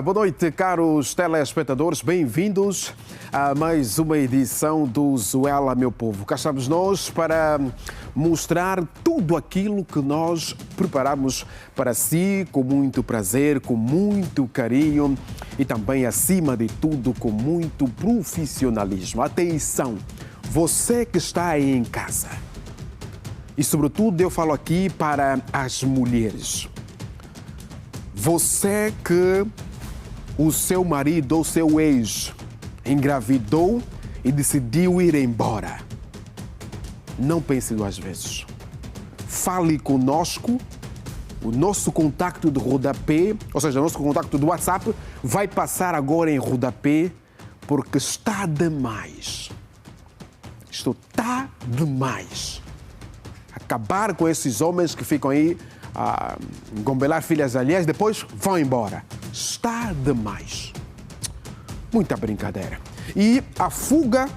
boa noite, caros telespectadores. Bem-vindos a mais uma edição do Zuela, meu povo. Cá estamos nós para mostrar tudo aquilo que nós preparamos para si, com muito prazer, com muito carinho e também, acima de tudo, com muito profissionalismo. Atenção, você que está aí em casa, e sobretudo eu falo aqui para as mulheres. Você que o seu marido ou seu ex engravidou e decidiu ir embora. Não pense duas vezes. Fale conosco. O nosso contacto de rodapé, ou seja, o nosso contacto do WhatsApp, vai passar agora em rodapé, porque está demais. Isto está demais. Acabar com esses homens que ficam aí a gombelar filhas alheias, depois vão embora. Está demais. Muita brincadeira. E a fuga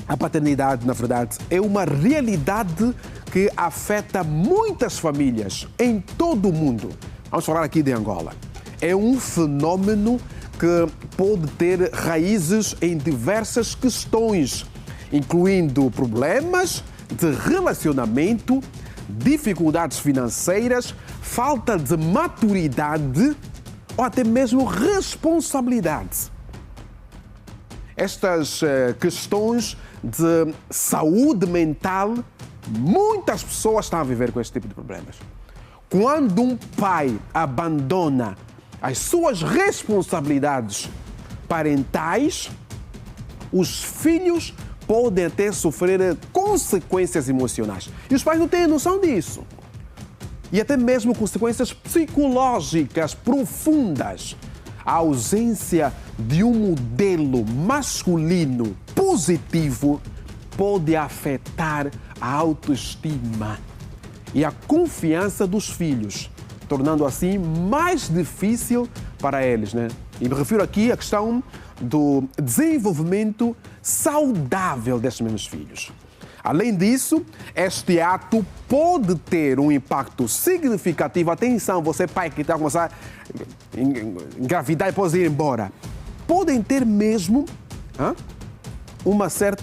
à paternidade, na verdade, é uma realidade que afeta muitas famílias em todo o mundo. Vamos falar aqui de Angola. É um fenômeno que pode ter raízes em diversas questões, incluindo problemas de relacionamento, dificuldades financeiras, falta de maturidade ou até mesmo responsabilidade. Estas questões de saúde mental, muitas pessoas estão a viver com este tipo de problemas. Quando um pai abandona as suas responsabilidades parentais, os filhos podem até sofrer consequências emocionais. E os pais não têm noção disso. E até mesmo consequências psicológicas profundas. A ausência de um modelo masculino positivo pode afetar a autoestima e a confiança dos filhos, tornando assim mais difícil para eles, né? E me refiro aqui à questão do desenvolvimento saudável destes mesmos filhos. Além disso, este ato pode ter um impacto significativo. Atenção, você pai que está a começar a engravidar e depois ir embora. Podem ter mesmo um certo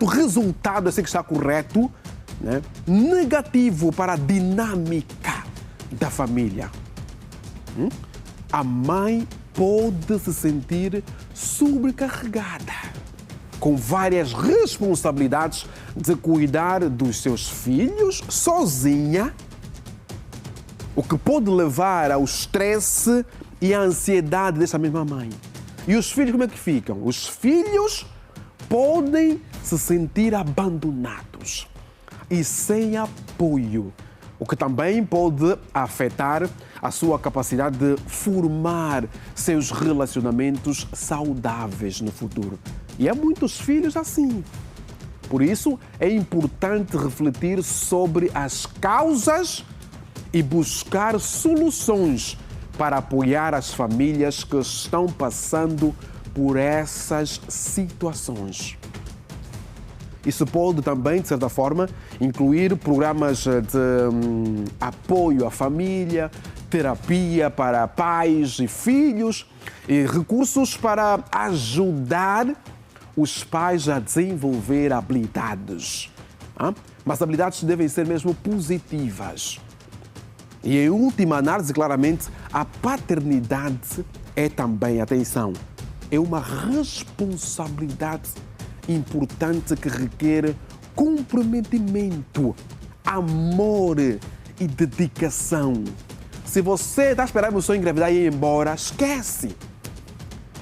resultado, assim que está correto, né, negativo para a dinâmica da família. A mãe pode se sentir sobrecarregada, com várias responsabilidades de cuidar dos seus filhos sozinha, o que pode levar ao estresse e à ansiedade dessa mesma mãe. E os filhos como é que ficam? Os filhos podem se sentir abandonados e sem apoio, o que também pode afetar a sua capacidade de formar seus relacionamentos saudáveis no futuro. E há muitos filhos assim. Por isso, é importante refletir sobre as causas e buscar soluções para apoiar as famílias que estão passando por essas situações. Isso pode também, de certa forma, incluir programas de apoio à família, terapia para pais e filhos e recursos para ajudar os pais a desenvolver habilidades. Mas habilidades devem ser mesmo positivas. E em última análise, claramente, a paternidade é também, atenção, é uma responsabilidade importante que requer comprometimento, amor e dedicação. Se você está esperando o seu engravidar e ir embora, esquece.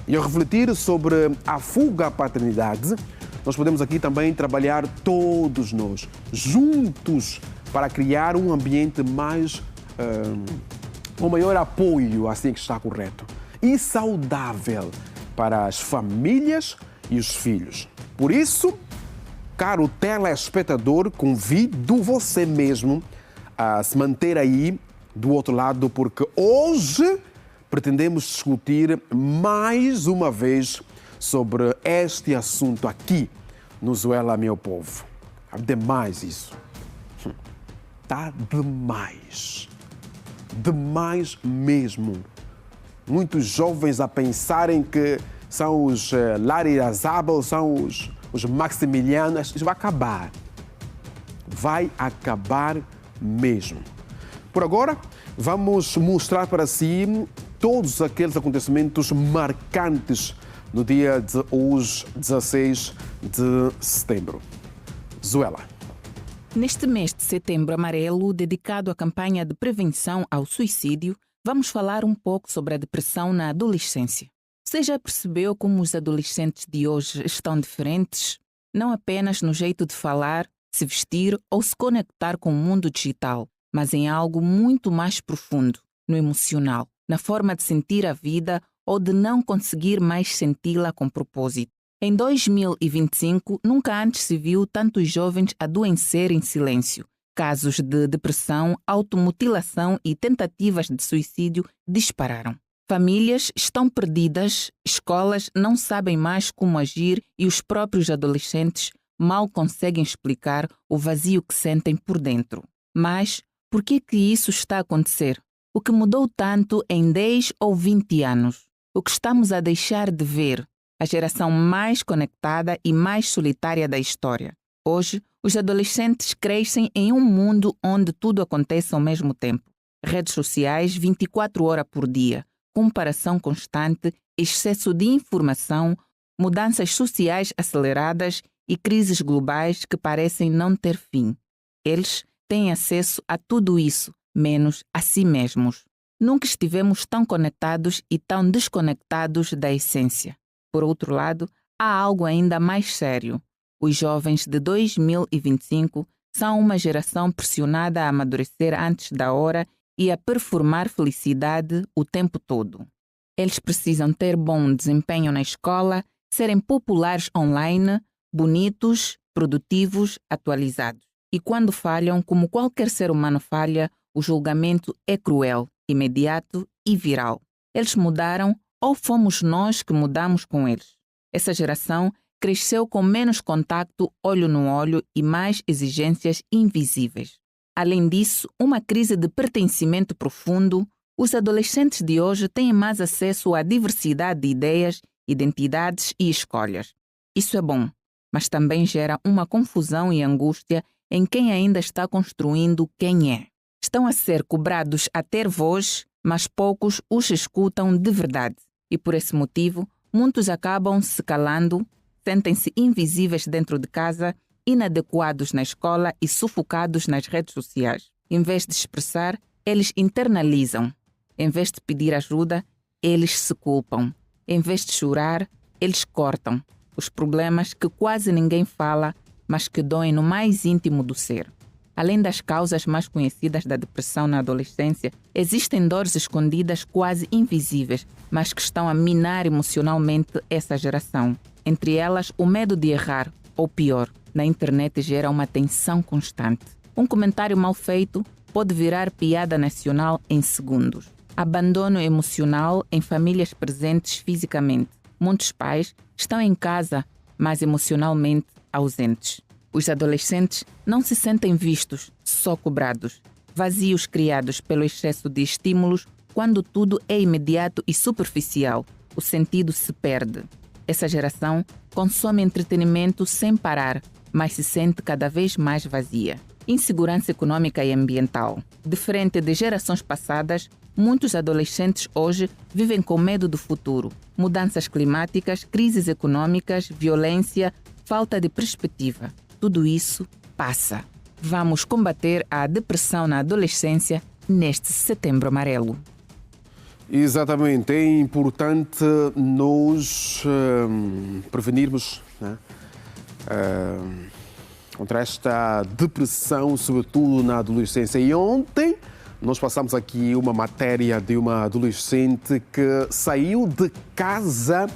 E ao refletir sobre a fuga à paternidade, nós podemos aqui também trabalhar todos nós, juntos, para criar um ambiente mais, com maior apoio, assim que está correto, e saudável para as famílias e os filhos. Por isso, caro telespectador, convido você mesmo a se manter aí do outro lado, porque hoje pretendemos discutir mais uma vez sobre este assunto aqui no Zuela, meu povo. Há demais isso. está demais. Demais mesmo. Muitos jovens a pensarem que são os Larry Azabel, são os Maximilianos. Isso vai acabar. Vai acabar mesmo. Por agora, vamos mostrar para si todos aqueles acontecimentos marcantes no dia de hoje, 16 de setembro. Zuela. Neste mês de Setembro Amarelo, dedicado à campanha de prevenção ao suicídio, vamos falar um pouco sobre a depressão na adolescência. Você já percebeu como os adolescentes de hoje estão diferentes? Não apenas no jeito de falar, se vestir ou se conectar com o mundo digital, mas em algo muito mais profundo, no emocional, na forma de sentir a vida ou de não conseguir mais senti-la com propósito. Em 2025, nunca antes se viu tantos jovens adoecer em silêncio. Casos de depressão, automutilação e tentativas de suicídio dispararam. Famílias estão perdidas, escolas não sabem mais como agir e os próprios adolescentes mal conseguem explicar o vazio que sentem por dentro. Mas por que isso está a acontecer? O que mudou tanto em 10 ou 20 anos? O que estamos a deixar de ver? A geração mais conectada e mais solitária da história. Hoje, os adolescentes crescem em um mundo onde tudo acontece ao mesmo tempo. Redes sociais 24 horas por dia, comparação constante, excesso de informação, mudanças sociais aceleradas e crises globais que parecem não ter fim. Eles têm acesso a tudo isso, menos a si mesmos. Nunca estivemos tão conectados e tão desconectados da essência. Por outro lado, há algo ainda mais sério. Os jovens de 2025 são uma geração pressionada a amadurecer antes da hora e a performar felicidade o tempo todo. Eles precisam ter bom desempenho na escola, serem populares online, bonitos, produtivos, atualizados. E quando falham, como qualquer ser humano falha, o julgamento é cruel, imediato e viral. Eles mudaram ou fomos nós que mudamos com eles? Essa geração cresceu com menos contacto olho no olho e mais exigências invisíveis. Além disso, uma crise de pertencimento profundo, os adolescentes de hoje têm mais acesso à diversidade de ideias, identidades e escolhas. Isso é bom, mas também gera uma confusão e angústia em quem ainda está construindo quem é. Estão a ser cobrados a ter voz, mas poucos os escutam de verdade. E por esse motivo, muitos acabam se calando, sentem-se invisíveis dentro de casa, inadequados na escola e sufocados nas redes sociais. Em vez de expressar, eles internalizam. Em vez de pedir ajuda, eles se culpam. Em vez de chorar, eles cortam os problemas que quase ninguém fala, mas que doem no mais íntimo do ser. Além das causas mais conhecidas da depressão na adolescência, existem dores escondidas quase invisíveis, mas que estão a minar emocionalmente essa geração. Entre elas, o medo de errar, ou pior, na internet gera uma tensão constante. Um comentário mal feito pode virar piada nacional em segundos. Abandono emocional em famílias presentes fisicamente. Muitos pais estão em casa, mas emocionalmente ausentes. Os adolescentes não se sentem vistos, só cobrados. Vazios criados pelo excesso de estímulos, quando tudo é imediato e superficial, o sentido se perde. Essa geração consome entretenimento sem parar, mas se sente cada vez mais vazia. Insegurança econômica e ambiental. Diferente de gerações passadas, muitos adolescentes hoje vivem com medo do futuro. Mudanças climáticas, crises econômicas, violência, falta de perspectiva. Tudo isso passa. Vamos combater a depressão na adolescência neste Setembro Amarelo. Exatamente. É importante nós prevenirmos, né, contra esta depressão, sobretudo na adolescência. E ontem nós passamos aqui uma matéria de uma adolescente que saiu de casa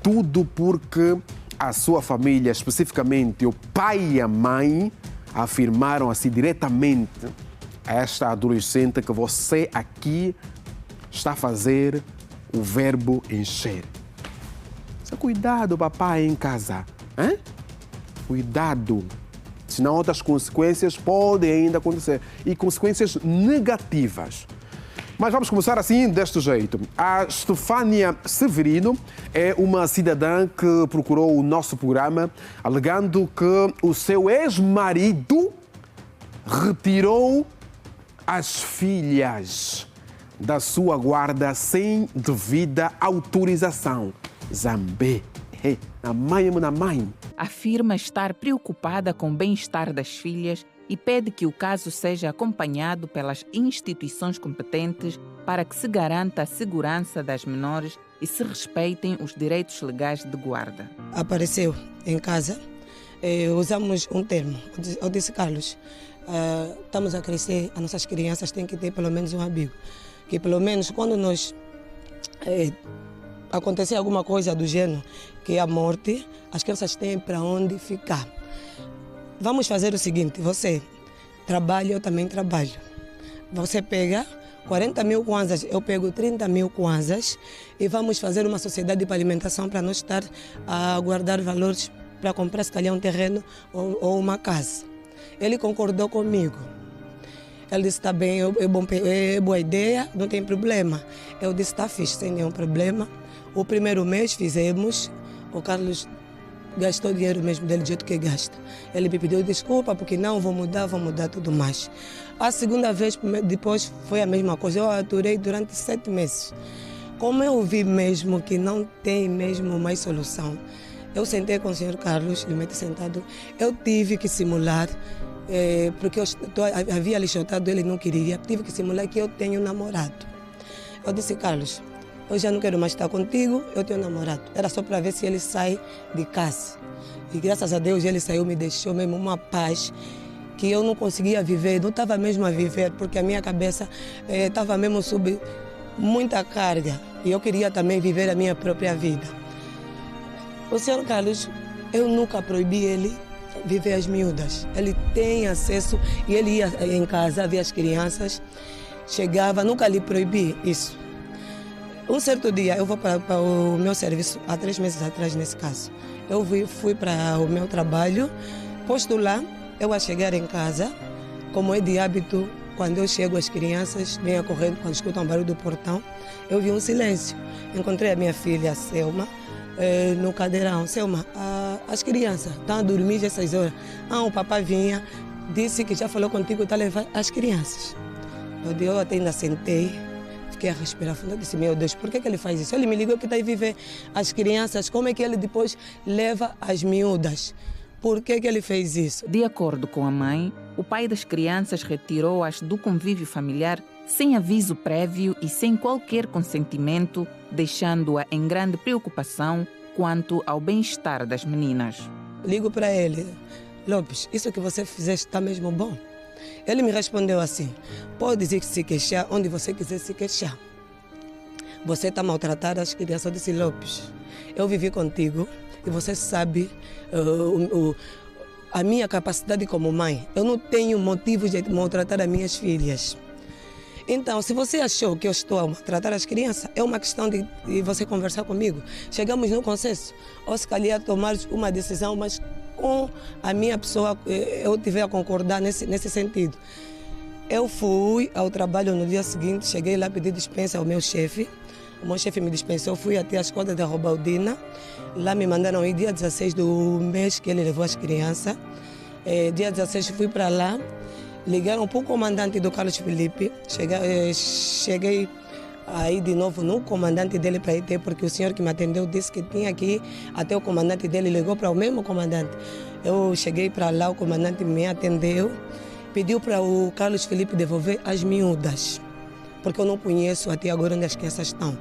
tudo porque a sua família, especificamente o pai e a mãe, afirmaram assim diretamente a esta adolescente que você aqui está a fazer o verbo encher. Cuidado, papai, em casa. Hein? Cuidado. senão outras consequências podem ainda acontecer. E consequências negativas. Mas vamos começar assim, deste jeito. A Estefânia Severino é uma cidadã que procurou o nosso programa alegando que o seu ex-marido retirou as filhas da sua guarda sem devida autorização. Zambé. Na mãe. Afirma estar preocupada com o bem-estar das filhas e pede que o caso seja acompanhado pelas instituições competentes para que se garanta a segurança das menores e se respeitem os direitos legais de guarda. Apareceu em casa, usamos um termo. Eu disse, Carlos, estamos a crescer, as nossas crianças têm que ter pelo menos um abrigo. Que pelo menos quando nós acontecer alguma coisa do gênero, que é a morte, as crianças têm para onde ficar. Vamos fazer o seguinte, você trabalha, eu também trabalho. Você pega 40 mil kwanzas, eu pego 30 mil kwanzas e vamos fazer uma sociedade para alimentação para não estar a guardar valores para comprar se calhar um terreno ou uma casa. Ele concordou comigo. Ele disse, está bem, é boa ideia, não tem problema. Eu disse, está fixe, sem nenhum problema. O primeiro mês fizemos, o Carlos gastou dinheiro mesmo dele do jeito que gasta. Ele me pediu desculpa porque não, vou mudar tudo mais. A segunda vez, depois, foi a mesma coisa. Eu aturei durante 7 meses. Como eu vi mesmo que não tem mesmo mais solução, eu sentei com o senhor Carlos, ele me tinha sentado, eu tive que simular, porque havia lixotado, ele não queria, tive que simular que eu tenho namorado. Eu disse, Carlos, eu já não quero mais estar contigo, eu tenho namorado. Era só para ver se ele sai de casa. E graças a Deus ele saiu, me deixou mesmo uma paz que eu não conseguia viver, não estava mesmo a viver, porque a minha cabeça estava mesmo sob muita carga. E eu queria também viver a minha própria vida. O senhor Carlos, eu nunca proibi ele viver as miúdas. Ele tem acesso e ele ia em casa, via as crianças, chegava, nunca lhe proibi isso. Um certo dia, eu vou para o meu serviço, há 3 meses atrás nesse caso. Eu fui para o meu trabalho, posto lá, eu a chegar em casa, como é de hábito, quando eu chego as crianças vêm correndo, quando escutam o barulho do portão, eu vi um silêncio. Encontrei a minha filha, Selma, no cadeirão. Selma, as crianças estão a dormir essas horas. O papai vinha, disse que já falou contigo, está a levar as crianças. Eu até ainda sentei. Fiquei a respirar fundo, eu disse, meu Deus, por que ele faz isso? Ele me ligou que está a viver as crianças, como é que ele depois leva as miúdas? Por que ele fez isso? De acordo com a mãe, o pai das crianças retirou-as do convívio familiar sem aviso prévio e sem qualquer consentimento, deixando-a em grande preocupação quanto ao bem-estar das meninas. Ligo para ele, Lopes, isso que você fizeste está mesmo bom? Ele me respondeu assim, pode se queixar onde você quiser se queixar. Você está a maltratar as crianças. Eu disse, Lopes, eu vivi contigo e você sabe a minha capacidade como mãe. Eu não tenho motivos de maltratar as minhas filhas. Então, se você achou que eu estou a maltratar as crianças, é uma questão de você conversar comigo. Chegamos no consenso. Ou se calhar tomar uma decisão, mas com a minha pessoa, eu tiver a concordar nesse sentido. Eu fui ao trabalho no dia seguinte, cheguei lá, pedi dispensa ao meu chefe. O meu chefe me dispensou, fui até a escola da Robaldina. Lá me mandaram ir dia 16 do mês que ele levou as crianças. Dia 16 fui para lá, ligaram para o comandante do Carlos Felipe. Cheguei aí de novo no comandante dele para ir ter, porque o senhor que me atendeu disse que tinha que ir até o comandante dele, ligou para o mesmo comandante. Eu cheguei para lá, o comandante me atendeu, pediu para o Carlos Felipe devolver as miúdas, porque eu não conheço até agora onde as crianças estão.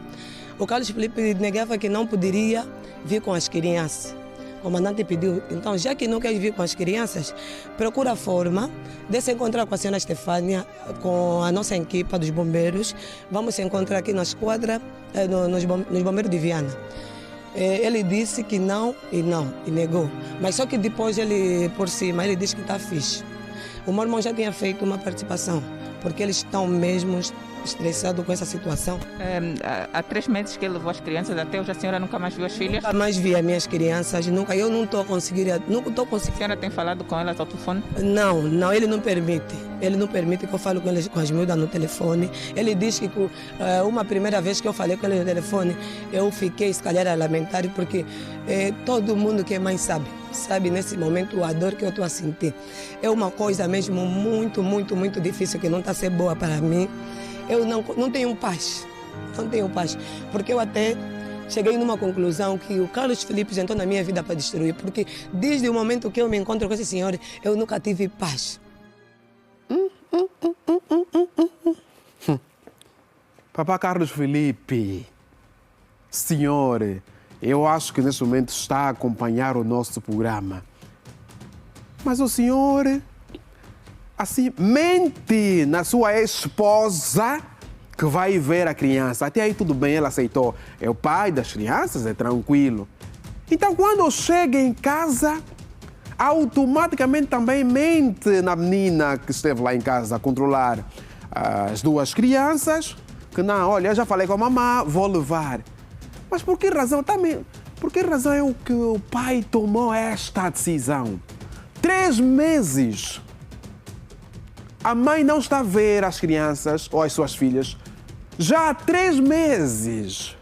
O Carlos Felipe negava que não poderia vir com as crianças. O comandante pediu, então, já que não quer vir com as crianças, procura a forma de se encontrar com a senhora Estefânia, com a nossa equipa dos bombeiros. Vamos se encontrar aqui na esquadra, nos bombeiros de Viana. Ele disse que não, e negou. Mas só que depois, ele por cima, ele disse que está fixe. O meu irmão já tinha feito uma participação. porque eles estão mesmo estressados com essa situação. Há 3 meses que ele levou as crianças, até hoje a senhora nunca mais viu as filhas? Nunca mais vi as minhas crianças, eu não estou conseguindo. A senhora tem falado com elas ao telefone? Não, ele não permite. Ele não permite que eu fale com as miúdas no telefone. Ele diz que uma primeira vez que eu falei com ele no telefone, eu fiquei, se calhar, a lamentar, porque todo mundo que é mãe sabe nesse momento a dor que eu estou a sentir. É uma coisa mesmo muito, muito, muito difícil, que não está a ser boa para mim. Eu não tenho paz. Não tenho paz. Porque eu até cheguei numa conclusão que o Carlos Felipe entrou na minha vida para destruir, porque desde o momento que eu me encontro com esse senhor, eu nunca tive paz. Papá Carlos Felipe, senhor, eu acho que nesse momento está a acompanhar o nosso programa. Mas o senhor, assim, mente na sua esposa que vai ver a criança. Até aí tudo bem, ela aceitou. É o pai das crianças, é tranquilo. Então, quando chega em casa, automaticamente também mente na menina que esteve lá em casa a controlar as 2 crianças, que não, olha, eu já falei com a mamãe, vou levar. Mas por que razão também? Por que razão é que o pai tomou esta decisão? 3 meses. A mãe não está a ver as crianças ou as suas filhas já há 3 meses.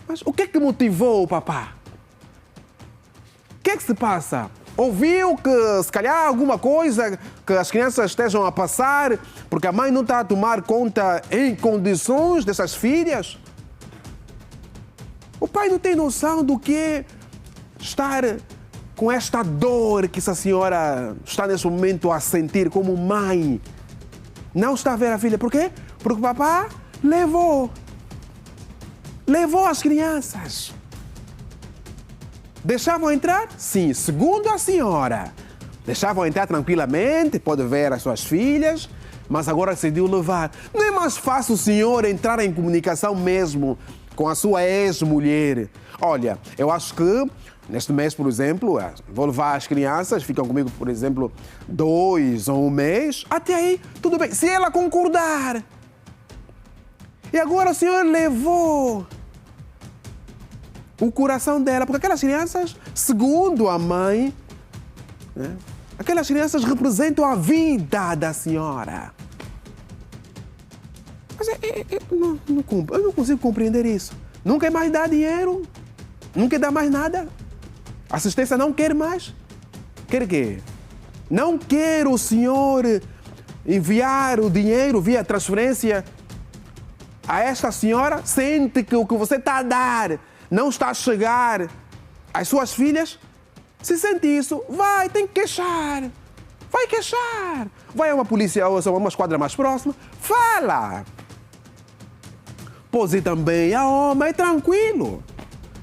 Mas o que é que motivou o papá? O que é que se passa? Ouviu que, se calhar, alguma coisa que as crianças estejam a passar porque a mãe não está a tomar conta em condições dessas filhas? O pai não tem noção do que é estar com esta dor que essa senhora está nesse momento a sentir como mãe. Não está a ver a filha. Por quê? Porque o papá levou as crianças. Deixavam entrar? Sim, segundo a senhora. Deixavam entrar tranquilamente, pode ver as suas filhas, mas agora decidiu levar. Não é mais fácil o senhor entrar em comunicação mesmo com a sua ex-mulher? Olha, eu acho que neste mês, por exemplo, vou levar as crianças, ficam comigo, por exemplo, 2 ou 1 mês. Até aí, tudo bem, se ela concordar. E agora o senhor levou o coração dela, porque aquelas crianças, segundo a mãe, né, aquelas crianças representam a vida da senhora. Mas eu não consigo compreender isso. Não quer mais dar dinheiro, não quer dar mais nada. A assistência não quer mais. Quer o quê? Não quer o senhor enviar o dinheiro via transferência a esta senhora? Sente que o que você está a dar não está a chegar às suas filhas? Se sente isso, tem que queixar. Vai queixar. Vai a uma polícia ou a uma esquadra mais próxima, fala. Pois e também a homem, tranquilo.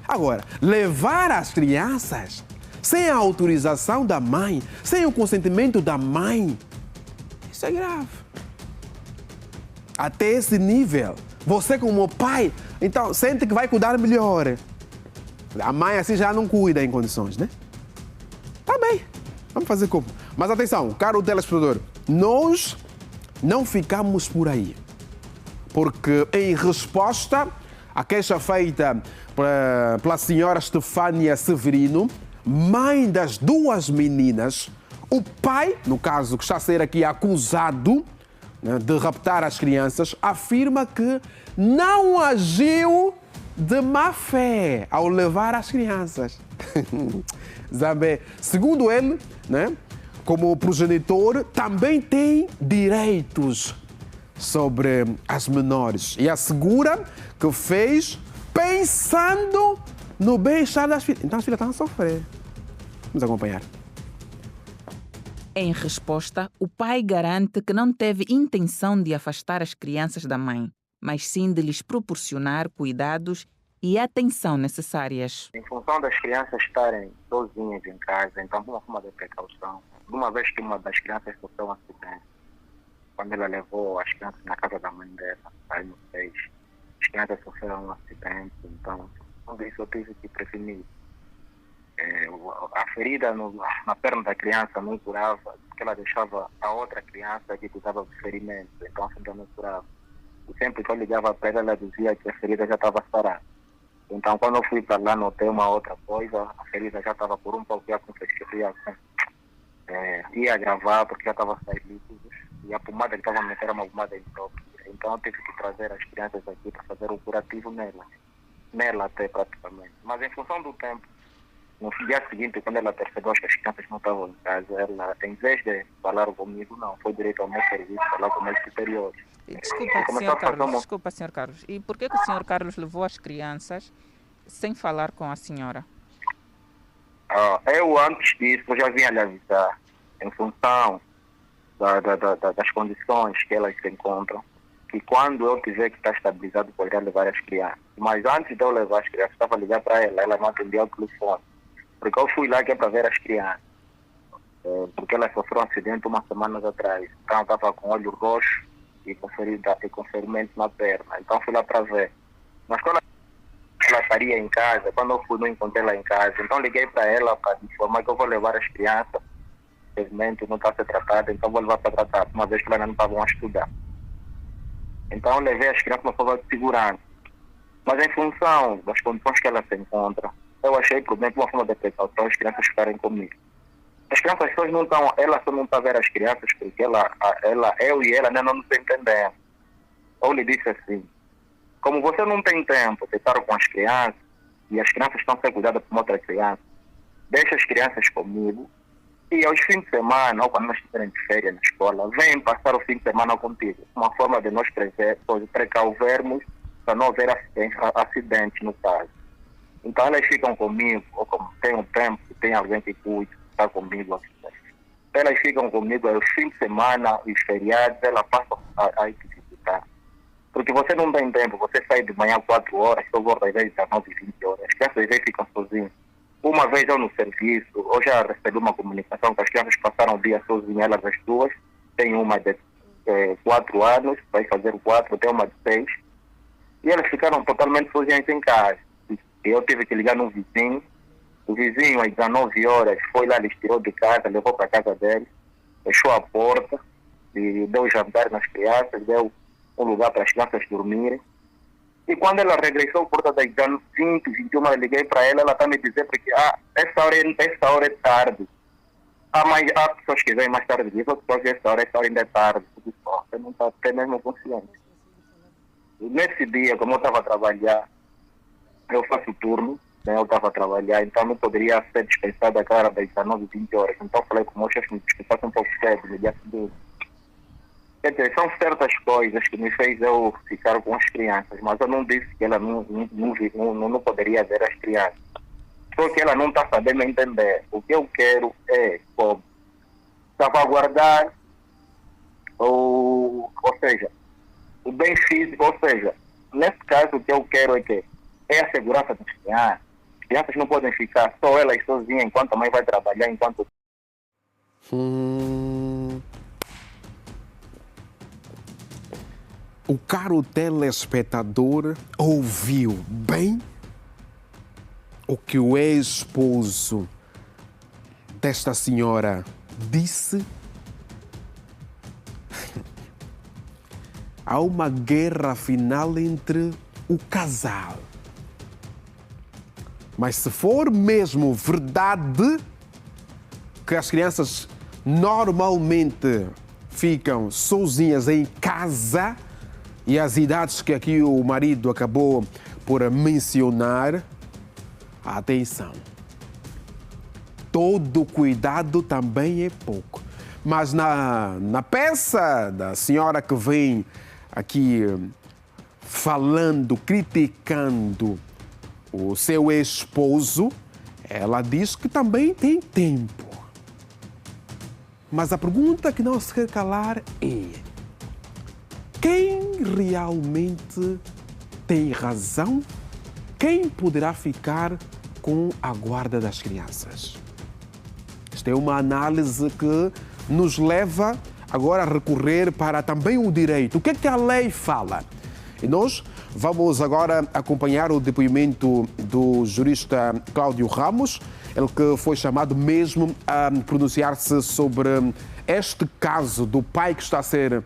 Agora, levar as crianças sem a autorização da mãe, sem o consentimento da mãe, isso é grave. Até esse nível, você como pai, então sente que vai cuidar melhor. A mãe assim já não cuida em condições, né? Tá bem, vamos fazer como. Mas atenção, caro telespectador, nós não ficamos por aí. Porque em resposta à queixa feita pela senhora Estefânia Severino, mãe das 2 meninas, o pai, no caso que está a ser aqui acusado, né, de raptar as crianças, afirma que não agiu de má fé ao levar as crianças. Zambé, segundo ele, né, como progenitor, também tem direitos sobre as menores e assegura que fez pensando no bem-estar das filhas. Então as filhas estão a sofrer. Vamos acompanhar. Em resposta, o pai garante que não teve intenção de afastar as crianças da mãe, mas sim de lhes proporcionar cuidados e atenção necessárias. Em função das crianças estarem sozinhas em casa, então uma forma de precaução. De uma vez que uma das crianças sofreu um acidente, a família levou as crianças na casa da mãe dela, aí no 6. As crianças sofreram um acidente, então tudo isso eu tive que prevenir. A ferida na perna da criança não curava, porque ela deixava a outra criança que cuidava do ferimento, então sempre não curava. E sempre que eu ligava para ela dizia que a ferida já estava sarada. Então quando eu fui para lá notei uma outra coisa, a ferida já estava por um pouco, ia agravar porque já estava saindo líquidos e a pomada que estava a meter era uma pomada imprópria. Então eu tive que trazer as crianças aqui para fazer um curativo nela até praticamente. Mas em função do tempo, no dia seguinte, quando ela percebeu que as crianças não estavam em casa, ela, em vez de falar comigo, não, foi direito ao meu serviço, falar com meus superiores. Desculpa, Sr. Carlos. E por que o Sr. Carlos levou as crianças sem falar com a senhora? Eu, antes disso, eu já vinha lhe avisar, em função das condições que elas se encontram, que quando eu tiver que estar estabilizado, poderia levar as crianças. Mas antes de eu levar as crianças, estava a ligar para ela não atendia o telefone. Porque eu fui lá que é para ver as crianças. Porque ela sofreu um acidente umas semanas atrás. Então eu estava com olho roxo e com ferimento na perna. Então fui lá para ver. Mas quando ela estaria em casa, quando eu fui, não encontrei ela em casa. Então liguei para ela para informar que eu vou levar as crianças. O ferimento não está a ser tratado, então vou levar para tratar, uma vez que elas não estavam a estudar. Então eu levei as crianças para prova de segurança. Mas em função das condições que elas se encontram, eu achei prudente uma forma de precaução as crianças ficarem comigo. As crianças não estão, ela só não está a ver as crianças porque eu e ela ainda não nos entendemos. Eu lhe disse assim, como você não tem tempo de estar com as crianças e as crianças estão a ser cuidadas por uma outra criança, deixa as crianças comigo e aos fins de semana, ou quando nós estiverem de férias na escola, vem passar o fim de semana contigo. Uma forma de nós precauvermos para não haver acidentes no caso. Então elas ficam comigo, ou como tem um tempo, tem alguém que cuida, está comigo aqui. Elas ficam comigo aos fins de semana e feriados, elas passam a ir visitar. Porque você não tem tempo, você sai de manhã 4 horas, só volta às vezes às 9 e 20 horas. As crianças às vezes ficam sozinhas. Uma vez eu no serviço, eu já recebi uma comunicação que as crianças passaram o dia sozinhas, elas as duas. Tem uma de 4 anos, vai fazer 4, tem uma de 6. E elas ficaram totalmente sozinhas em casa. Eu tive que ligar num vizinho. O vizinho, às 19 horas, foi lá, lhes tirou de casa, levou para a casa dele, fechou a porta, e deu jantar nas crianças, deu um lugar para as crianças dormirem. E quando ela regressou, por volta das 20, 21, eu liguei para ela está me dizendo que essa hora é tarde. Há pessoas que vêm mais tarde disso, outras pessoas que essa hora ainda é tarde. Você não está até mesmo consciente. E nesse dia, como eu estava a trabalhar, eu faço turno, né, eu estava a trabalhar, então não poderia ser dispensado a cara das 19 e 20 horas. Então falei com o meu chefe, me dispensasse um pouco cedo, no dia seguinte. Quer dizer, são certas coisas que me fez eu ficar com as crianças, mas eu não disse que ela não poderia ver as crianças. Só que ela não está sabendo entender. O que eu quero é salvaguardar, ou seja, o bem físico, ou seja, nesse caso o que eu quero é a segurança das crianças. As crianças não podem ficar só elas sozinhas enquanto a mãe vai trabalhar, enquanto... O caro telespectador ouviu bem o que o ex-esposo desta senhora disse. Há uma guerra final entre o casal. Mas se for mesmo verdade que as crianças normalmente ficam sozinhas em casa, e as idades que aqui o marido acabou por mencionar, atenção. Todo cuidado também é pouco. Mas na peça da senhora que vem aqui falando, criticando o seu esposo, ela diz que também tem tempo. Mas a pergunta que não se quer calar é: quem realmente tem razão? Quem poderá ficar com a guarda das crianças? Esta é uma análise que nos leva agora a recorrer para também o direito. O que é que a lei fala? E nós Vamos agora acompanhar o depoimento do jurista Cláudio Ramos, ele que foi chamado mesmo a pronunciar-se sobre este caso do pai que está a ser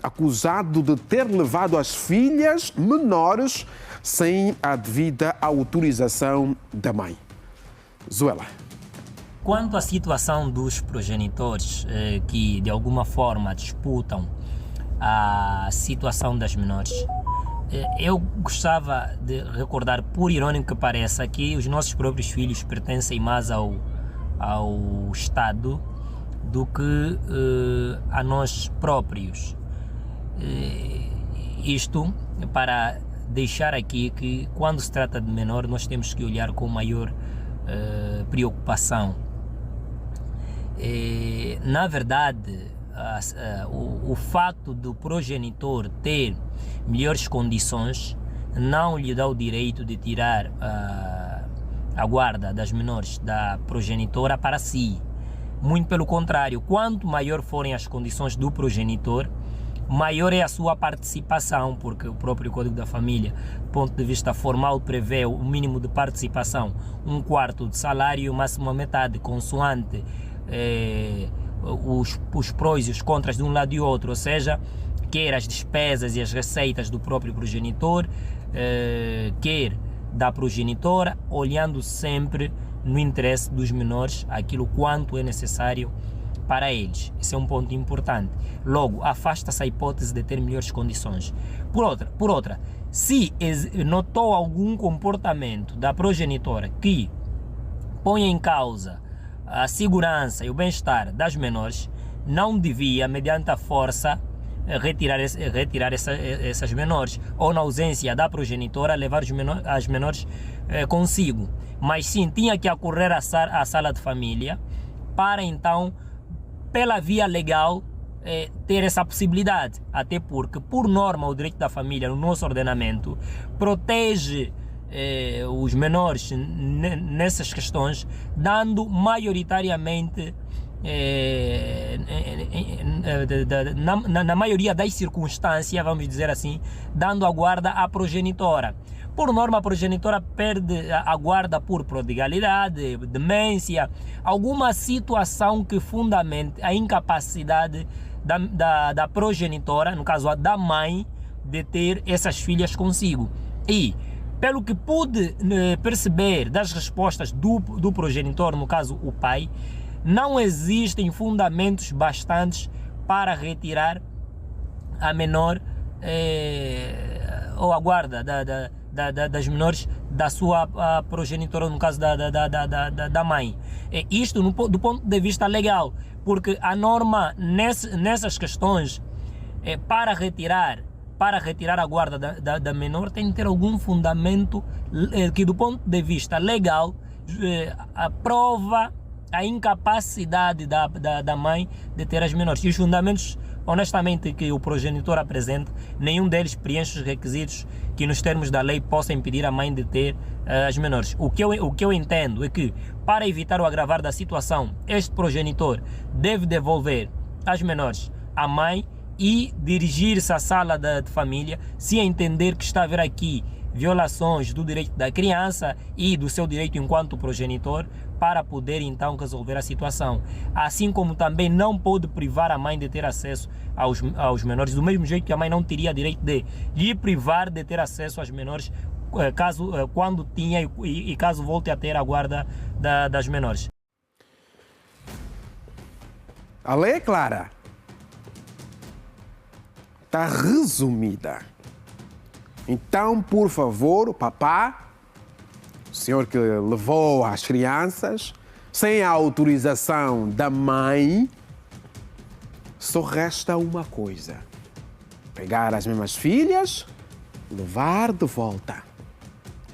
acusado de ter levado as filhas menores sem a devida autorização da mãe. Zuela. Quanto à situação dos progenitores que de alguma forma disputam a situação das menores, eu gostava de recordar, por irônico que pareça, que os nossos próprios filhos pertencem mais ao Estado do que a nós próprios. Isto para deixar aqui que quando se trata de menor nós temos que olhar com maior preocupação. Na verdade, o fato do progenitor ter melhores condições não lhe dá o direito de tirar a guarda das menores da progenitora para si. Muito pelo contrário, quanto maior forem as condições do progenitor, maior é a sua participação, porque o próprio Código da Família, do ponto de vista formal, prevê o mínimo de participação, 1/4 de salário, o máximo a metade, consoante os prós e os contras de um lado e outro, ou seja, quer as despesas e as receitas do próprio progenitor, quer da progenitora, olhando sempre no interesse dos menores, aquilo quanto é necessário para eles. Esse é um ponto importante. Logo, afasta-se a hipótese de ter melhores condições. Por outra, se notou algum comportamento da progenitora que põe em causa a segurança e o bem-estar das menores, não devia, mediante a força, retirar essas menores, ou na ausência da progenitora, levar as menores consigo. Mas sim, tinha que acorrer à sala de família para então, pela via legal, ter essa possibilidade. Até porque, por norma, o direito da família no nosso ordenamento protege os menores nessas questões, dando maioritariamente, na maioria das circunstâncias, vamos dizer assim, dando a guarda à progenitora. Por norma, a progenitora perde a guarda por prodigalidade, demência, alguma situação que fundamente a incapacidade da progenitora, no caso a da mãe, de ter essas filhas consigo. E, pelo que pude perceber das respostas do progenitor, no caso o pai, não existem fundamentos bastantes para retirar a menor ou a guarda das menores da sua progenitora, no caso da mãe. Isto do ponto de vista legal, porque a norma nessas questões, para retirar a guarda da menor, tem que ter algum fundamento que, do ponto de vista legal, prova a incapacidade da mãe de ter as menores. E os fundamentos, honestamente, que o progenitor apresenta, nenhum deles preenche os requisitos que, nos termos da lei, possa impedir a mãe de ter as menores. O que eu entendo é que, para evitar o agravar da situação, este progenitor deve devolver as menores à mãe e dirigir-se à sala de família, se entender que está a haver aqui violações do direito da criança e do seu direito enquanto progenitor, para poder então resolver a situação. Assim como também não pode privar a mãe de ter acesso aos menores, do mesmo jeito que a mãe não teria direito de lhe privar de ter acesso aos menores quando tinha e caso volte a ter a guarda das menores. A lei é clara. Está resumida. Então, por favor, o papá, o senhor que levou as crianças, sem a autorização da mãe, só resta uma coisa: pegar as mesmas filhas, levar de volta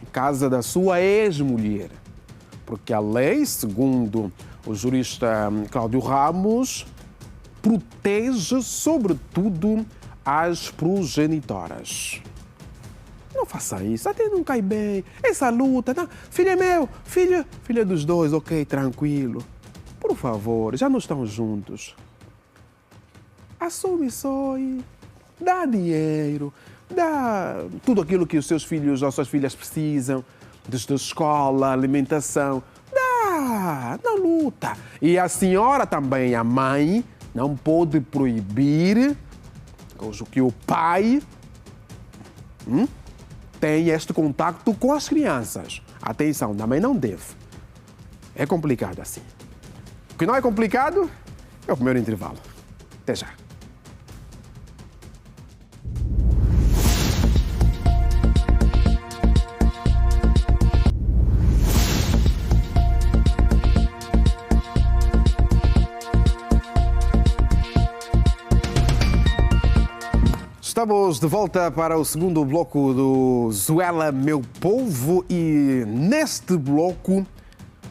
em casa da sua ex-mulher. Porque a lei, segundo o jurista Cláudio Ramos, protege sobretudo as progenitoras. Não faça isso, até não cai bem. Essa luta, não. Filho é meu, filho é dos dois, ok, tranquilo. Por favor, já não estão juntos. Assume só e dá dinheiro dá tudo aquilo que os seus filhos ou suas filhas precisam, desde escola, alimentação, dá na luta. E a senhora também, a mãe, não pode proibir que o pai tenha este contacto com as crianças. Atenção, também não deve. É complicado assim. O que não é complicado é o primeiro intervalo. Até já. Estamos de volta para o segundo bloco do Zuela, Meu Povo, e neste bloco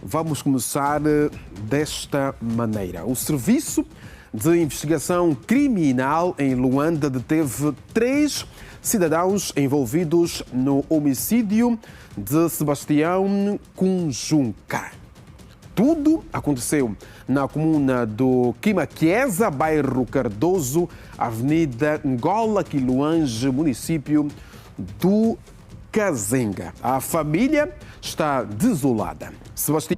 vamos começar desta maneira. O Serviço de Investigação Criminal em Luanda deteve 3 cidadãos envolvidos no homicídio de Sebastião Kunjunka. Tudo aconteceu na comuna do Quimaquiesa, bairro Cardoso, Avenida Ngola Quiluange, município do Kazenga. A família está desolada.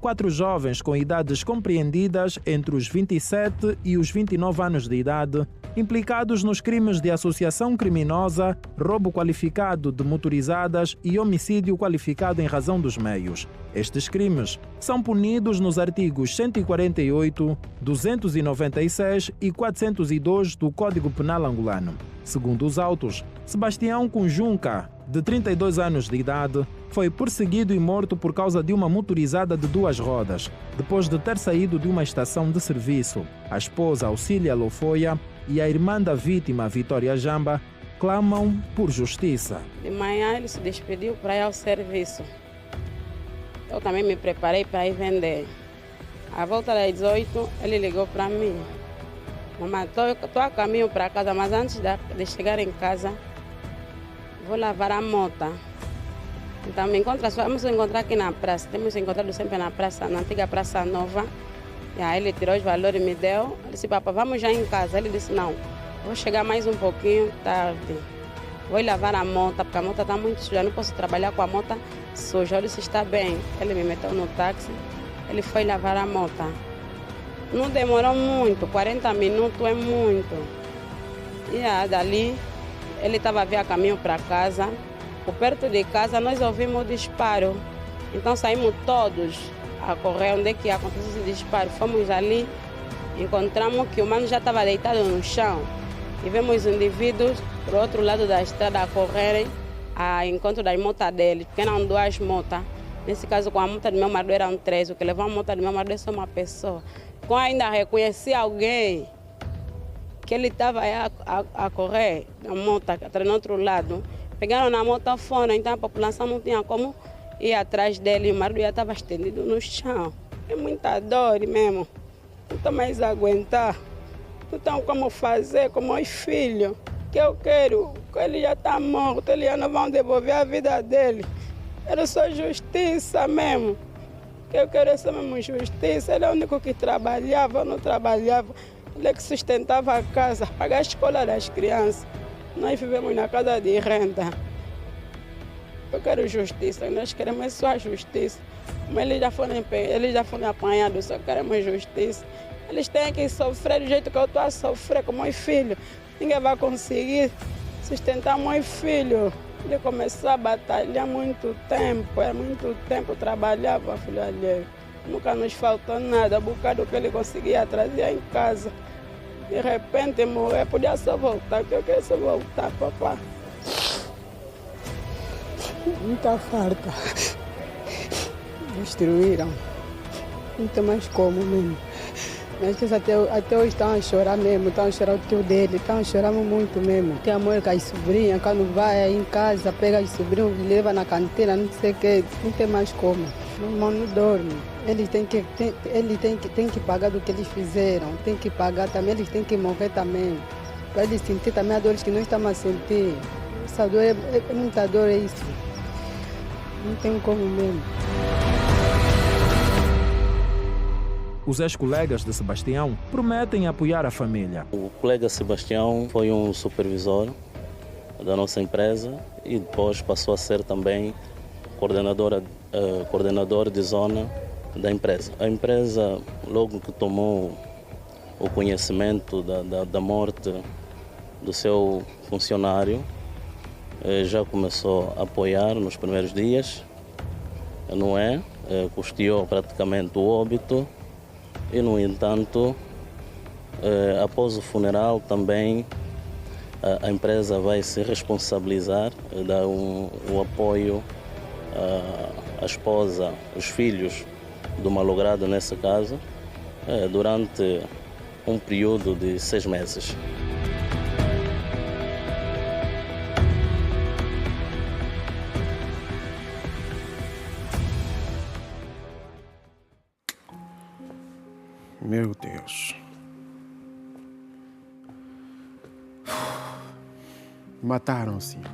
4 jovens com idades compreendidas entre os 27 e os 29 anos de idade, implicados nos crimes de associação criminosa, roubo qualificado de motorizadas e homicídio qualificado em razão dos meios. Estes crimes são punidos nos artigos 148, 296 e 402 do Código Penal angolano. Segundo os autos, Sebastião Kunjunka, de 32 anos de idade, foi perseguido e morto por causa de uma motorizada de 2 rodas, depois de ter saído de uma estação de serviço. A esposa Auxília Lofoia e a irmã da vítima, Vitória Jamba, clamam por justiça. De manhã ele se despediu para ir ao serviço. Eu também me preparei para ir vender. À volta das 18, ele ligou para mim. Mamãe, estou a caminho para casa, mas antes de chegar em casa, vou lavar a moto. Então vamos encontrar aqui na praça. Temos encontrado sempre na praça, na antiga Praça Nova. E aí ele tirou os valores e me deu. Eu disse, papai, vamos já em casa. Ele disse, não, vou chegar mais um pouquinho tarde. Vou lavar a moto, porque a moto está muito suja. Não posso trabalhar com a moto suja. Eu disse, está bem. Ele me meteu no táxi. Ele foi lavar a moto. Não demorou muito, 40 minutos é muito. E dali, ele estava a vir a caminho para casa. Por perto de casa, nós ouvimos o disparo. Então saímos todos a correr onde é que aconteceu esse disparo. Fomos ali, encontramos que o mano já estava deitado no chão. E vemos indivíduos do outro lado da estrada a correrem a encontro das motas deles, porque eram 2 motos. Nesse caso, com a moto do meu marido eram 3. O que levou a moto do meu marido é só uma pessoa. Quando ainda reconheci alguém que ele estava a correr na moto, atrás do outro lado, pegaram na moto fora, então a população não tinha como ir atrás dele, e o marido já estava estendido no chão. É muita dor mesmo, não estou mais a aguentar, não tenho como fazer com meus filhos, que eu quero, que ele já está morto, eles já não vão devolver a vida dele. Era só justiça mesmo. Eu quero essa mesmo justiça. Ele é o único que trabalhava, eu não trabalhava. Ele é que sustentava a casa, pagava a escola das crianças. Nós vivemos na casa de renda. Eu quero justiça, nós queremos só a justiça. Mas eles já foram apanhados, só queremos justiça. Eles têm que sofrer do jeito que eu estou a sofrer com meus filhos. Ninguém vai conseguir sustentar meus filhos. Ele começou a batalhar muito tempo, trabalhava, filho alheio. Nunca nos faltou nada, o bocado que ele conseguia trazer em casa. De repente morrer, podia só voltar, que eu queria só voltar, papai. Muita farta. Destruíram. Não tem mais como mesmo. Mas que até hoje estão a chorar mesmo, estão a chorar o tio dele, estão a chorar muito mesmo. Tem amor com as sobrinhas, quando vai aí em casa, pega as sobrinhas, leva na cantina, não sei o que, não tem mais como. O irmão não dorme. Ele tem que pagar do que eles fizeram, tem que pagar também, eles têm que morrer também. Para eles sentir também as dores que nós estamos a sentir. Essa dor é muita dor, é isso. Não tem como mesmo. Os ex-colegas de Sebastião prometem apoiar a família. O colega Sebastião foi um supervisor da nossa empresa e depois passou a ser também coordenador de zona da empresa. A empresa, logo que tomou o conhecimento da morte do seu funcionário, já começou a apoiar nos primeiros dias, não é? Custeou praticamente o óbito e, no entanto, após o funeral também a empresa vai se responsabilizar, dar o apoio à esposa, os filhos do malogrado nesse caso, durante um período de 6 meses. Meu Deus. Mataram o Senhor.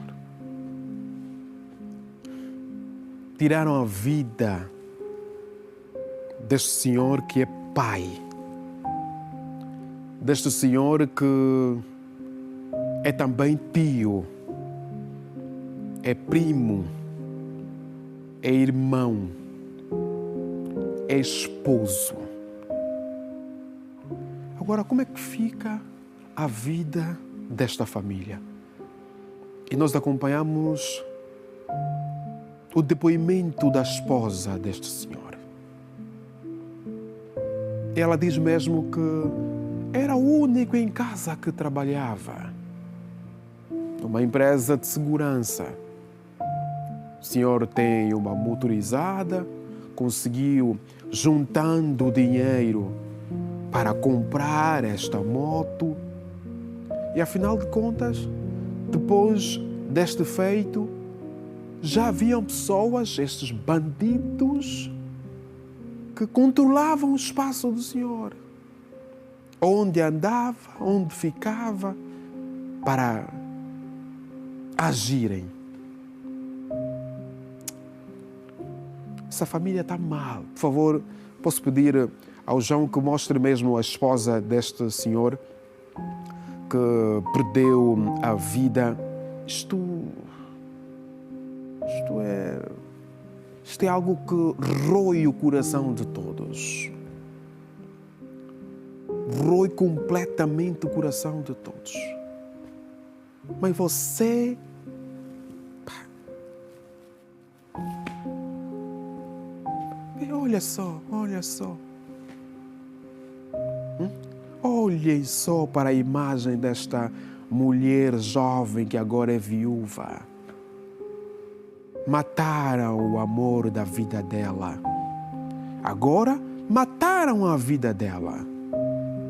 Tiraram a vida deste Senhor que é pai. Deste Senhor que é também tio, é primo, é irmão, é esposo. Agora, como é que fica a vida desta família? E nós acompanhamos o depoimento da esposa deste senhor. Ela diz mesmo que era o único em casa que trabalhava numa empresa de segurança. O senhor tem uma motorizada, conseguiu, juntando dinheiro para comprar esta moto. E, afinal de contas, depois deste feito, já haviam pessoas, estes bandidos, que controlavam o espaço do Senhor. Onde andava, onde ficava, para agirem. Essa família está mal. Por favor, posso pedir ao João que mostre mesmo a esposa deste senhor que perdeu a vida. Isto é algo que rói o coração de todos. Rói completamente o coração de todos. Mas você... Olha só. Olhem só para a imagem desta mulher jovem que agora é viúva. Mataram o amor da vida dela. Agora mataram a vida dela.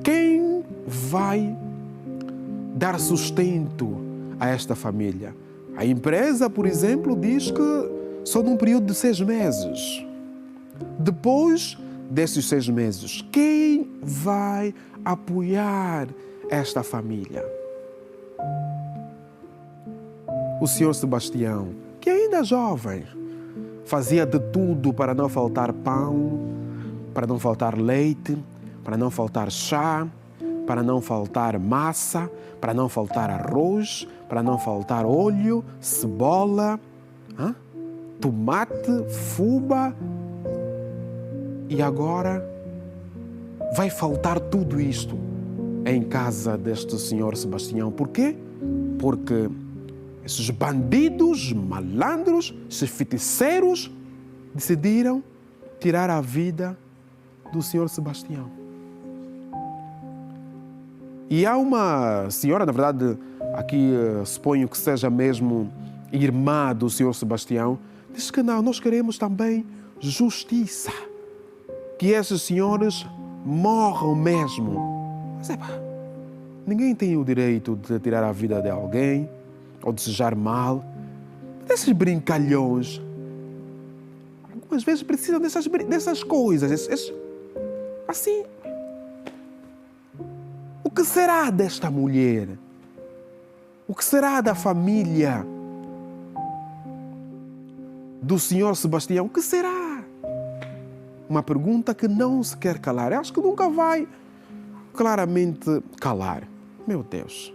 Quem vai dar sustento a esta família? A empresa, por exemplo, diz que só num período de 6 meses. Depois desses 6 meses, quem vai apoiar esta família? O senhor Sebastião, que ainda jovem, fazia de tudo para não faltar pão, para não faltar leite, para não faltar chá, para não faltar massa, para não faltar arroz, para não faltar óleo, cebola, tomate, fubá. E agora vai faltar tudo isto em casa deste senhor Sebastião. Por quê? Porque esses bandidos, malandros, esses feiticeiros decidiram tirar a vida do senhor Sebastião. E há uma senhora, na verdade, aqui suponho que seja mesmo irmã do senhor Sebastião, diz que não, nós queremos também justiça. Que esses senhores morram mesmo. Mas ninguém tem o direito de tirar a vida de alguém ou desejar mal. Desses brincalhões, algumas vezes precisam dessas coisas. Assim, o que será desta mulher? O que será da família do senhor Sebastião? O que será? Uma pergunta que não se quer calar. Eu acho que nunca vai claramente calar. Meu Deus.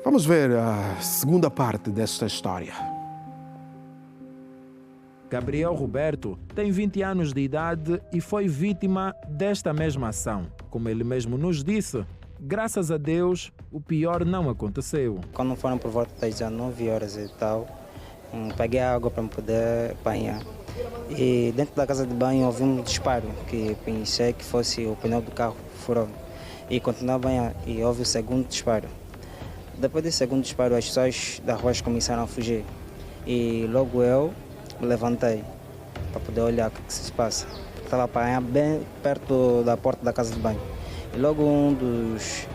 Vamos ver a segunda parte desta história. Gabriel Roberto tem 20 anos de idade e foi vítima desta mesma ação. Como ele mesmo nos disse, graças a Deus, o pior não aconteceu. Quando foram por volta das 19 horas e tal, peguei a água para me poder banhar. E dentro da casa de banho houve um disparo que pensei que fosse o pneu do carro furou. E continuei a banhar e houve o segundo disparo. Depois desse segundo disparo, as pessoas da rua começaram a fugir. E logo eu me levantei para poder olhar o que se passa. Estava a banhar bem perto da porta da casa de banho. E logo um dos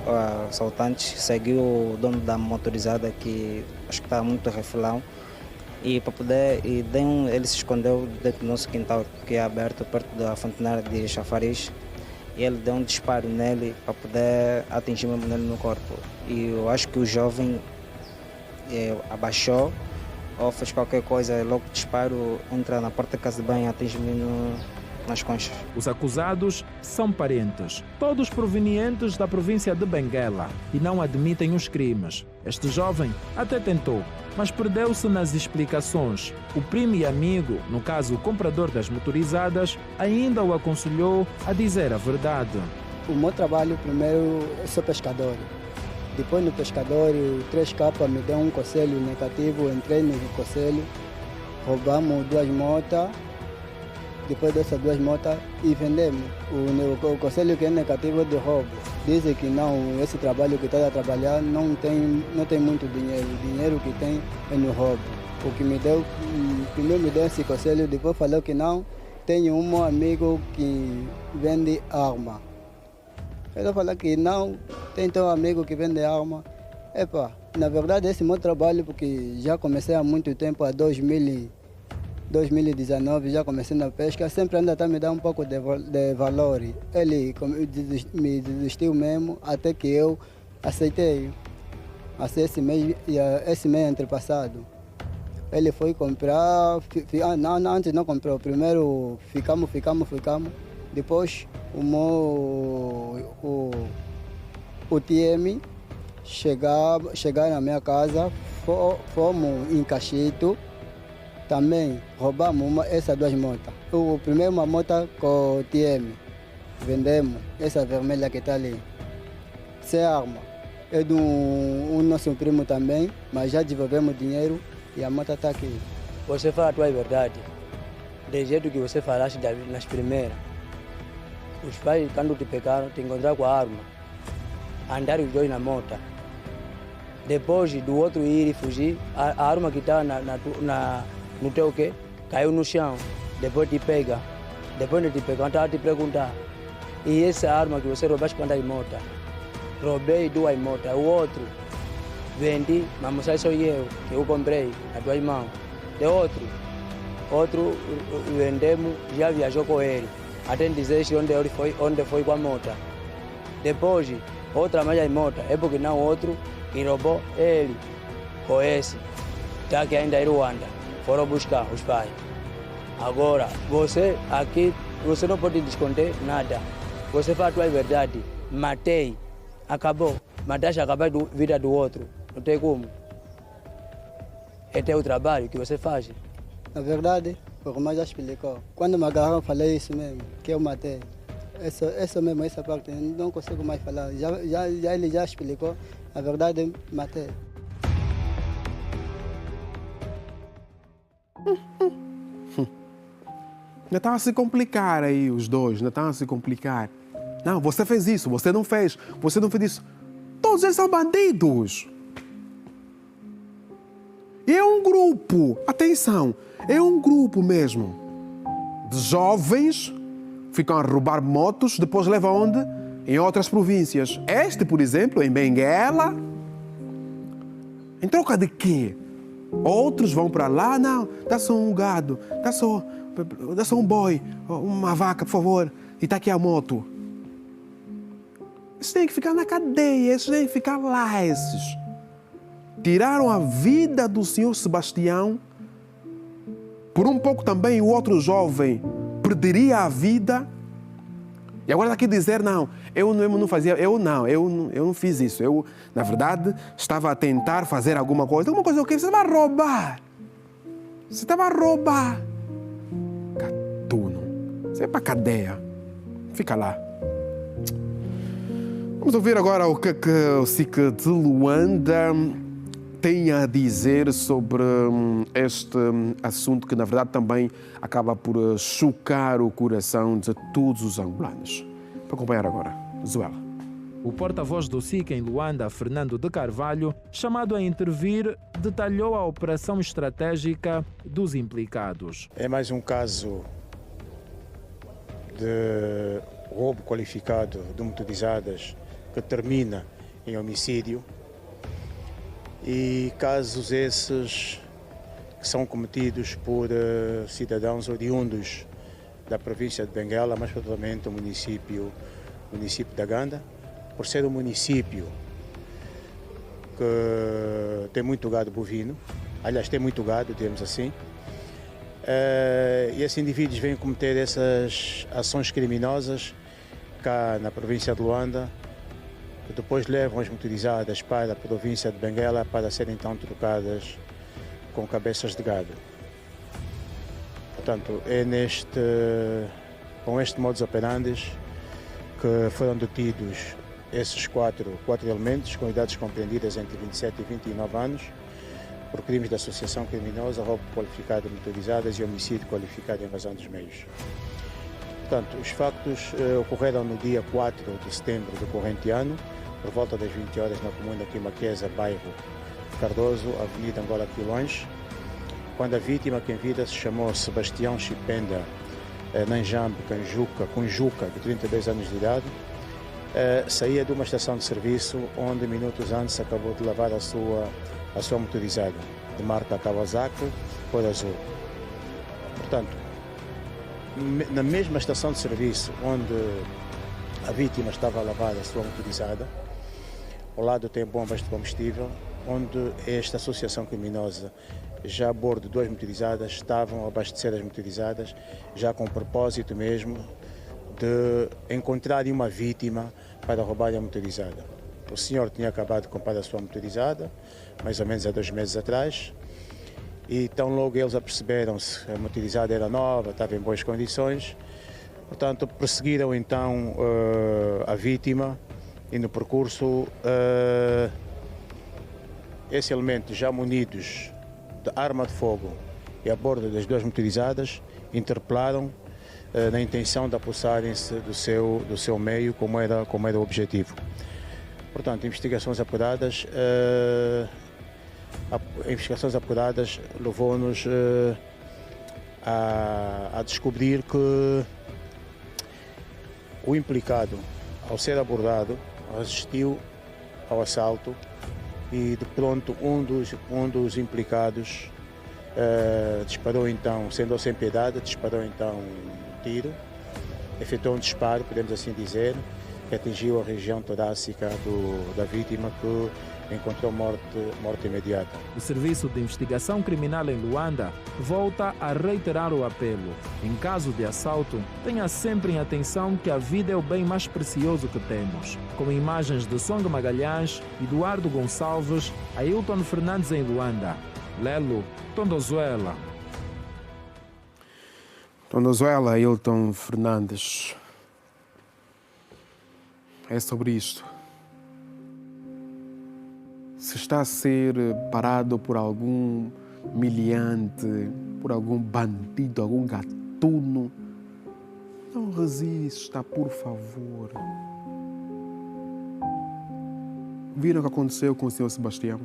assaltantes seguiu o dono da motorizada, que acho que estava muito refilão. E para poder, ele se escondeu dentro do nosso quintal, que é aberto perto da fontenária de chafariz. E ele deu um disparo nele para poder atingir mesmo nele no corpo. E eu acho que o jovem abaixou ou fez qualquer coisa, logo o disparo entra na porta da casa de banho e atinge-me nas conchas. Os acusados são parentes, todos provenientes da província de Benguela, e não admitem os crimes. Este jovem até tentou, mas perdeu-se nas explicações. O primo e amigo, no caso o comprador das motorizadas, ainda o aconselhou a dizer a verdade. O meu trabalho, primeiro, eu sou pescador. Depois no pescador, o 3K me deu um conselho negativo, entrei no conselho, roubamos 2 motas, depois dessas 2 motas e vendemos. O conselho que é negativo é de roubo. Dizem que não, esse trabalho que está a trabalhar não tem muito dinheiro. O dinheiro que tem é no roubo. O que me deu, primeiro me deu esse conselho, depois falou que não. Tenho um amigo que vende arma. Ele falou que não, tem teu amigo que vende arma. Epa, na verdade esse é meu trabalho, porque já comecei há muito tempo, há 2019, já comecei na pesca, sempre ainda está me dando um pouco de valor. Ele me desistiu mesmo, até que eu aceitei. Assim, esse mês antepassado. Ele foi comprar, antes não comprou, primeiro ficamos. Depois o TM chegaram na minha casa, fomos em Cachito, também roubamos essas 2 motas. O primeiro uma moto com o TM, vendemos essa vermelha que está ali, sem arma. É do nosso primo também, mas já devolvemos dinheiro e a moto está aqui. Você fala a tua verdade, do jeito que você falaste nas primeiras. Os pais, quando te pegaram, te encontraram com a arma, andaram os 2 na moto. Depois do outro ir e fugir, a arma que está no teu quê? Caiu no chão, depois te pega. Depois de te pegar, estava a te perguntar, e essa arma que você roubaste quando em moto? Roubei 2 motos, o outro vendi, mas sou eu, que eu comprei na tua mão. De outro vendemos, já viajou com ele, até dizer onde foi com a moto. Depois, outra mais em moto, é porque não outro que roubou ele, com esse, já que ainda em Ruanda, foram buscar os pais. Agora, você aqui, você não pode esconder nada. Você fala a tua verdade, matei, acabou, mataste, acabar a vida do outro, não tem como. É teu trabalho que você faz. Na verdade, o Romão já explicou. Quando me agarraram, falei isso mesmo, que eu matei. Essa mesmo, essa parte, não consigo mais falar. Ele já explicou, na verdade, matei. Ainda estão a se complicar aí os dois, ainda estão a se complicar. Não, você fez isso, você não fez isso. Todos eles são bandidos. E é um grupo, atenção, é um grupo mesmo de jovens, ficam a roubar motos, depois levam onde? Em outras províncias. Este, por exemplo, em Benguela. Em troca de quê? Outros vão para lá, não, dá só um gado, dá só um boi, uma vaca, por favor, e está aqui a moto. Esses têm que ficar na cadeia, esses têm que ficar lá, esses. Tiraram a vida do senhor Sebastião. Por um pouco também o outro jovem perderia a vida. E agora está aqui dizer, não, eu não fazia, eu não fiz isso. Eu, na verdade, estava a tentar fazer alguma coisa. Alguma coisa o quê? Você estava a roubar. Você estava a roubar. Gatuno. Você é para a cadeia. Fica lá. Vamos ouvir agora o que o SIC de Luanda tem a dizer sobre este assunto que, na verdade, também acaba por chocar o coração de todos os angolanos. Para acompanhar agora, Zuela. O porta-voz do SIC em Luanda, Fernando de Carvalho, chamado a intervir, detalhou a operação estratégica dos implicados. É mais um caso de roubo qualificado de motorizadas que termina em homicídio. E casos esses que são cometidos por cidadãos oriundos da província de Benguela, mais particularmente o município da Ganda, por ser um município que tem muito gado bovino, aliás, tem muito gado, digamos assim, e esses indivíduos vêm cometer essas ações criminosas cá na província de Luanda, que depois levam as motorizadas para a província de Benguela para serem então trocadas com cabeças de gado. Portanto, é com este modus operandi que foram detidos esses quatro elementos com idades compreendidas entre 27 e 29 anos por crimes de associação criminosa, roubo qualificado de motorizadas e homicídio qualificado em invasão dos meios. Portanto, os factos ocorreram no dia 4 de setembro do corrente ano, por volta das 20 horas na comuna Quimaquesa, bairro Cardoso, Avenida Angola Quilões, quando a vítima, que em vida se chamou Sebastião Chipenda Nanjambe Cunjuca, de 32 anos de idade, saía de uma estação de serviço onde minutos antes acabou de lavar a sua motorizada, de marca Kawasaki, cor azul. Portanto, na mesma estação de serviço onde a vítima estava a lavar a sua motorizada, ao lado tem bombas de combustível, onde esta associação criminosa, já a bordo de 2 motorizadas, estavam a abastecer as motorizadas, já com o propósito mesmo de encontrarem uma vítima para roubar a motorizada. O senhor tinha acabado de comprar a sua motorizada, mais ou menos há 2 meses atrás, e tão logo eles aperceberam-se que a motorizada era nova, estava em boas condições, portanto perseguiram então a vítima e no percurso esses elementos já munidos de arma de fogo e a bordo das 2 motorizadas interpelaram na intenção de apossarem-se do seu meio, como era o objetivo. Portanto, investigações apuradas levou-nos a descobrir que o implicado, ao ser abordado, resistiu ao assalto e de pronto um dos implicados disparou então, sendo sem piedade, disparou então um tiro, efetuou um disparo, podemos assim dizer, que atingiu a região torácica da vítima, que encontrou morte imediata. O Serviço de Investigação Criminal em Luanda volta a reiterar o apelo. Em caso de assalto, tenha sempre em atenção que a vida é o bem mais precioso que temos. Com imagens de Song Magalhães, Eduardo Gonçalves, Ailton Fernandes em Luanda. Lelo, Tondozuela. Tondozuela, Ailton Fernandes. É sobre isto. Se está a ser parado por algum miliante, por algum bandido, algum gatuno, não resista, por favor. Viram o que aconteceu com o Sr. Sebastião?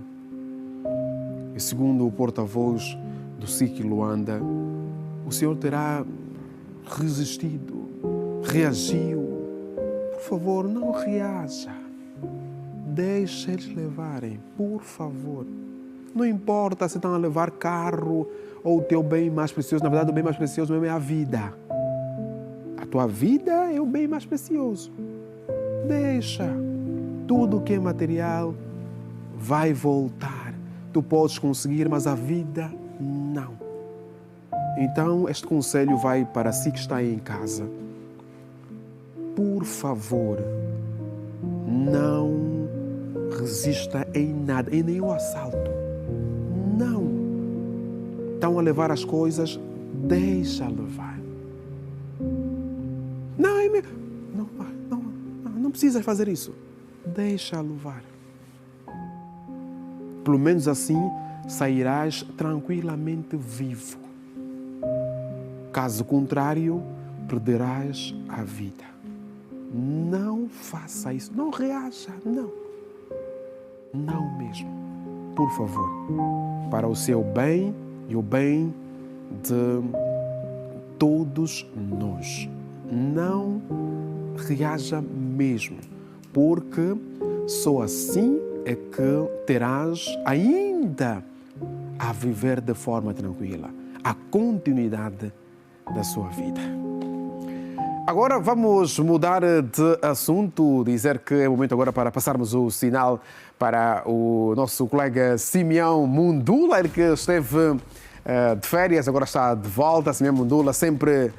E segundo o porta-voz do SIC Luanda, o senhor terá resistido, reagiu. Por favor, não reaja. Deixe eles levarem, por favor. Não importa se estão a levar carro ou o teu bem mais precioso. Na verdade, o bem mais precioso mesmo é a vida. A tua vida é o bem mais precioso. Deixa. Tudo que é material vai voltar. Tu podes conseguir, mas a vida não. Então, este conselho vai para si que está aí em casa. por favor, não resista em nada, em nenhum assalto. Não. Estão a levar as coisas, deixa levar. Não precisas fazer isso. Deixa levar. Pelo menos assim sairás tranquilamente vivo. Caso contrário, perderás a vida. Não faça isso. Não reaja. Não. Não mesmo. Por favor. Para o seu bem e o bem de todos nós. Não reaja mesmo. Porque só assim é que terás ainda a viver de forma tranquila. A continuidade da sua vida. Agora vamos mudar de assunto, dizer que é o momento agora para passarmos o sinal para o nosso colega Simeão Mundula, ele que esteve de férias, agora está de volta. Simeão Mundula, sempre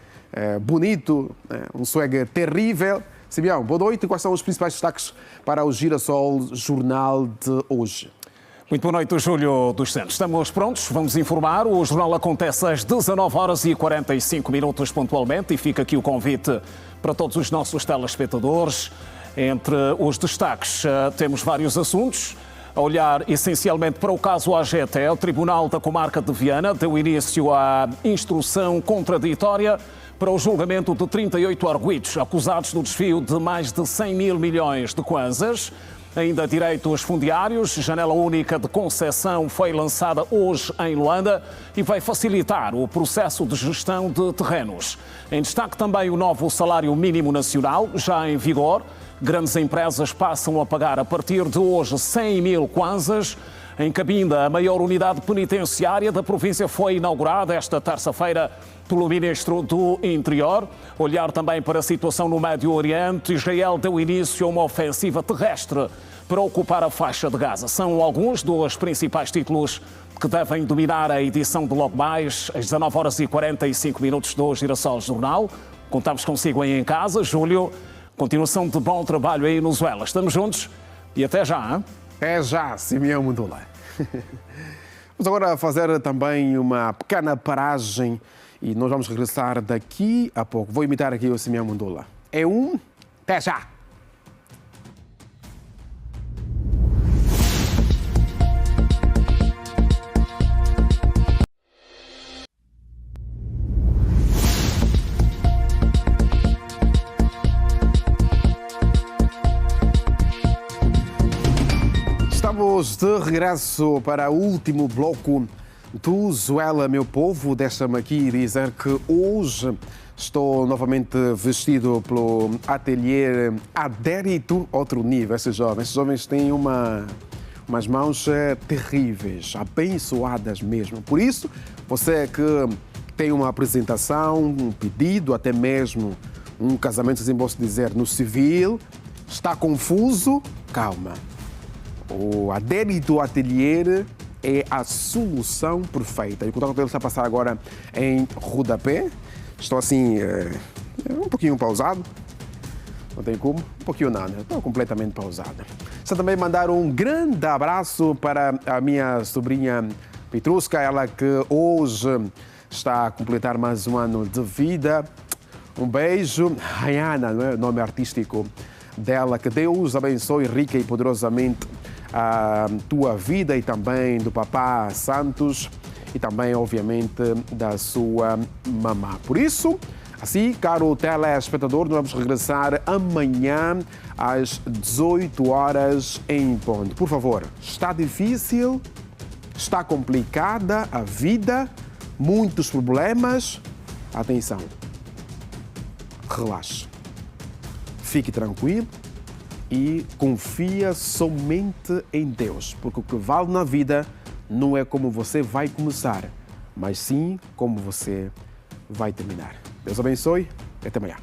bonito, um swag terrível. Simeão, boa noite. Quais são os principais destaques para o Girassol Jornal de hoje? Muito boa noite, Júlio dos Santos. Estamos prontos, vamos informar. O jornal acontece às 19h45 pontualmente e fica aqui o convite para todos os nossos telespectadores. Entre os destaques temos vários assuntos. A olhar essencialmente para o caso AGT, o Tribunal da Comarca de Viana deu início à instrução contraditória para o julgamento de 38 arguidos acusados do desvio de mais de 100 mil milhões de kwanzas. Ainda direitos fundiários, janela única de concessão foi lançada hoje em Luanda e vai facilitar o processo de gestão de terrenos. Em destaque também o novo salário mínimo nacional, já em vigor. Grandes empresas passam a pagar a partir de hoje 100 mil kwanzas. Em Cabinda, a maior unidade penitenciária da província foi inaugurada esta terça-feira pelo Ministro do Interior. Olhar também para a situação no Médio Oriente. Israel deu início a uma ofensiva terrestre para ocupar a faixa de Gaza. São alguns dos principais títulos que devem dominar a edição de logo mais, às 19h45 do Girassol Jornal. Contamos consigo aí em casa, Júlio. Continuação de bom trabalho aí no Venezuela. Estamos juntos e até já, hein? Até já, Simeão Mundula. Vamos agora fazer também uma pequena paragem e nós vamos regressar daqui a pouco. Vou imitar aqui o Simeão Mundula. Até já! Estamos de regresso para o último bloco do Zuela, meu povo. Deixa-me aqui dizer que hoje estou novamente vestido pelo ateliê Adérito Outro Nível. Esses jovens têm umas mãos terríveis, abençoadas mesmo. Por isso, você que tem uma apresentação, um pedido, até mesmo um casamento, assim posso dizer, no civil, está confuso, calma. O Adérito Atelier é a solução perfeita. O contato dele está a passar agora em rodapé. Estou assim, um pouquinho pausado. Não tem como? Um pouquinho nada. Estou completamente pausado. Está também mandar um grande abraço para a minha sobrinha Petruska, ela que hoje está a completar mais um ano de vida. Um beijo. Rayana, não é o nome artístico dela. Que Deus abençoe rica e poderosamente a tua vida e também do papá Santos e também, obviamente, da sua mamã. Por isso, assim, caro telespectador, nós vamos regressar amanhã às 18 horas em ponto. Por favor, está difícil, está complicada a vida, muitos problemas. Atenção, relaxe, fique tranquilo e confia somente em Deus, porque o que vale na vida não é como você vai começar, mas sim como você vai terminar. Deus abençoe e até amanhã.